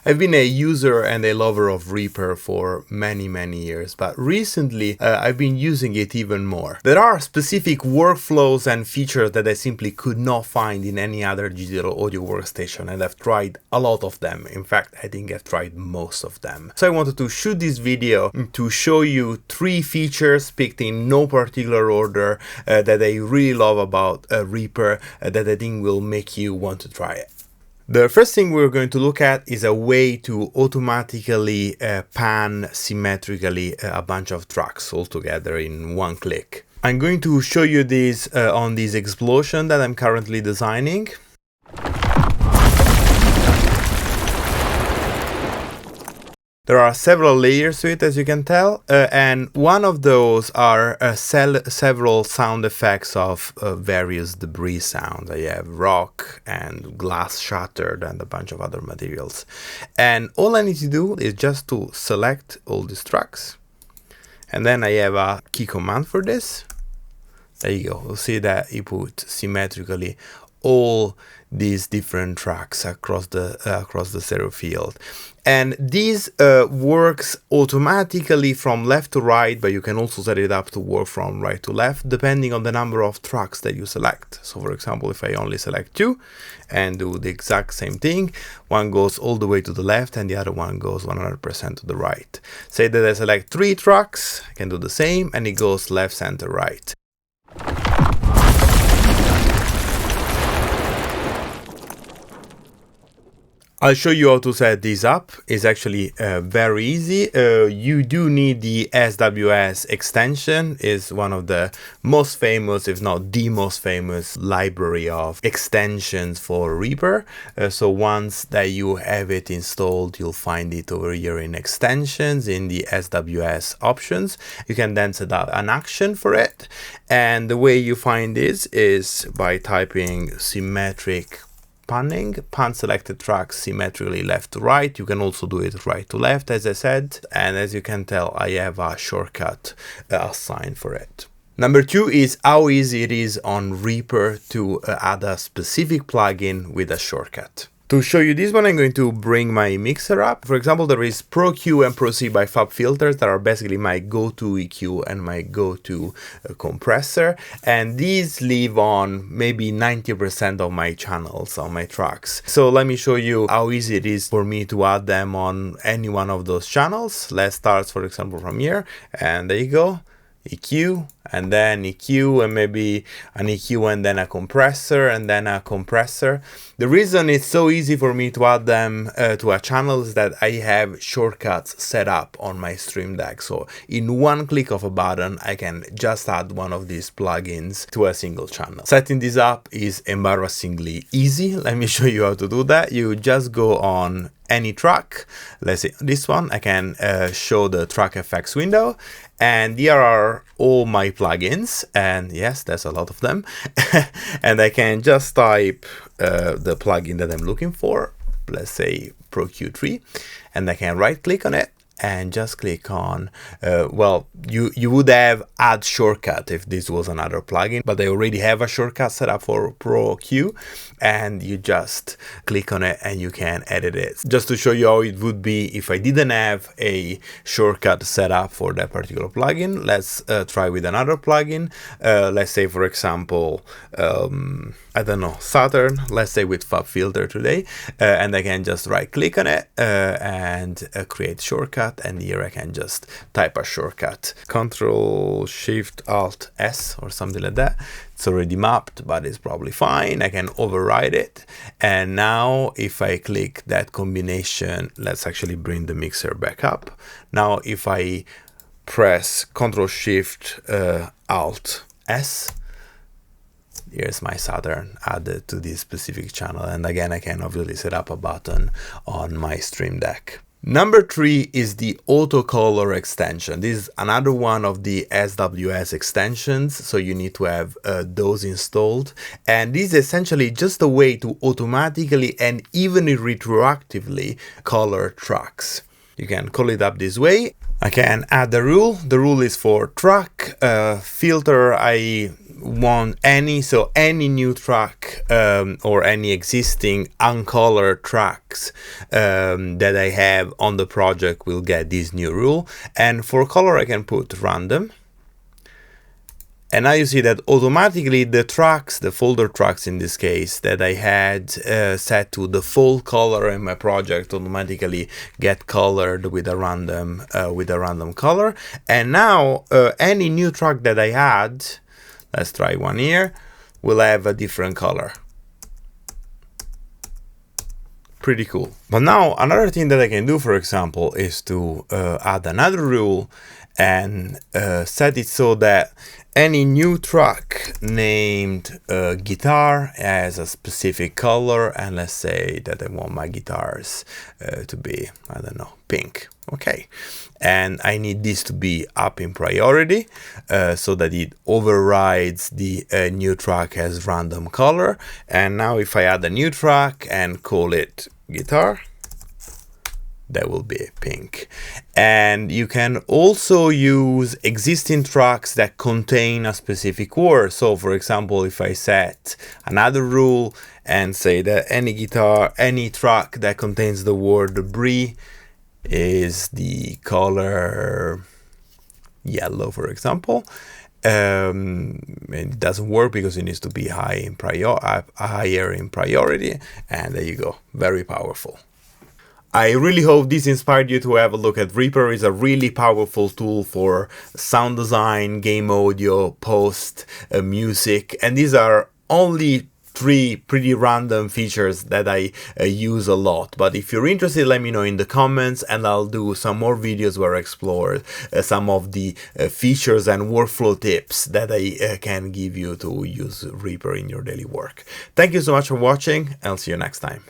I've been a user and a lover of Reaper for many years, but recently I've been using it even more. There are specific workflows and features that I simply could not find in any other digital audio workstation, and I've tried a lot of them. In fact, I think I've tried most of them. So I wanted to shoot this video to show you 3 features picked in no particular order that I really love about Reaper that I think will make you want to try it. The first thing we're going to look at is a way to automatically pan symmetrically a bunch of tracks all together in one click. I'm going to show you this on this explosion that I'm currently designing. There are several layers to it, as you can tell, and one of those are several sound effects of various debris sounds. I have rock and glass shattered and a bunch of other materials. And all I need to do is just to select all these tracks. And then I have a key command for this. There you go. You'll see that you put symmetrically all these different tracks across the stereo field, and this works automatically from left to right, but you can also set it up to work from right to left depending on the number of tracks that you select. So for example, if I only select 2 and do the exact same thing, one goes all the way to the left and the other one goes 100% to the right. Say that I select 3 tracks, I can do the same, and it goes left, center, right. I'll show you how to set this up. It's actually very easy. You do need the SWS extension. It's one of the most famous, if not the most famous, library of extensions for Reaper. So once that you have it installed, you'll find it over here in extensions in the SWS options. You can then set up an action for it. And the way you find this is by typing symmetric panning, pan selected tracks symmetrically left to right. You can also do it right to left, as I said, and as you can tell, I have a shortcut assigned for it. Number 2 is how easy it is on Reaper to add a specific plugin with a shortcut. To show you this one, I'm going to bring my mixer up. For example, there is Pro Q and Pro C by FabFilters that are basically my go-to EQ and my go-to compressor. And these live on maybe 90% of my channels, on my tracks. So let me show you how easy it is for me to add them on any one of those channels. Let's start, for example, from here. And there you go. EQ, and then EQ, and maybe an EQ and then a compressor, and then a compressor. The reason it's so easy for me to add them to a channel is that I have shortcuts set up on my Stream Deck. So in one click of a button, I can just add one of these plugins to a single channel. Setting this up is embarrassingly easy. Let me show you how to do that. You just go on any track. Let's say this one, I can show the track effects window, and here are all my plugins, and yes, there's a lot of them. And I can just type the plugin that I'm looking for, let's say Pro Q3, and I can right click on it and just click on, well, you would have add shortcut if this was another plugin, but I already have a shortcut set up for Pro Q, and you just click on it and you can edit it. Just to show you how it would be if I didn't have a shortcut set up for that particular plugin. Let's try with another plugin. Let's say, for example, I don't know, Saturn, let's say with FabFilter today, and I can just right click on it and create shortcut, and here I can just type a shortcut, Control Shift Alt S or something like that. It's already mapped, but it's probably fine. I can override it, and now if I click that combination, let's actually bring the mixer back up. Now if I press Control Shift Alt S, here's my Saturn added to this specific channel, and again I can obviously set up a button on my Stream Deck. Number 3 is the autocolor extension. This is another one of the SWS extensions, so you need to have those installed, and this is essentially just a way to automatically and even retroactively color tracks. You can call it up this way. I can add the rule. The rule is for track filter. I want any new track or any existing uncolored tracks that I have on the project will get this new rule. And for color I can put random. And now you see that automatically the tracks, the folder tracks in this case, that I had set to the full color in my project automatically get colored with a random color. And now any new track that I add, let's try one here, will have a different color. Pretty cool. But now another thing that I can do, for example, is to add another rule and set it so that any new track named guitar has a specific color, and let's say that I want my guitars to be, I don't know, pink. Okay, and I need this to be up in priority so that it overrides the new track as random color. And now if I add a new track and call it guitar, that will be pink. And you can also use existing tracks that contain a specific word. So for example, if I set another rule and say that any track that contains the word debris is the color yellow, for example, it doesn't work because it needs to be higher in priority. And there you go, very powerful. I really hope this inspired you to have a look at Reaper. It's a really powerful tool for sound design, game audio, post, music, and these are only 3 pretty random features that I use a lot. But if you're interested, let me know in the comments and I'll do some more videos where I explore some of the features and workflow tips that I can give you to use Reaper in your daily work. Thank you so much for watching. I'll see you next time.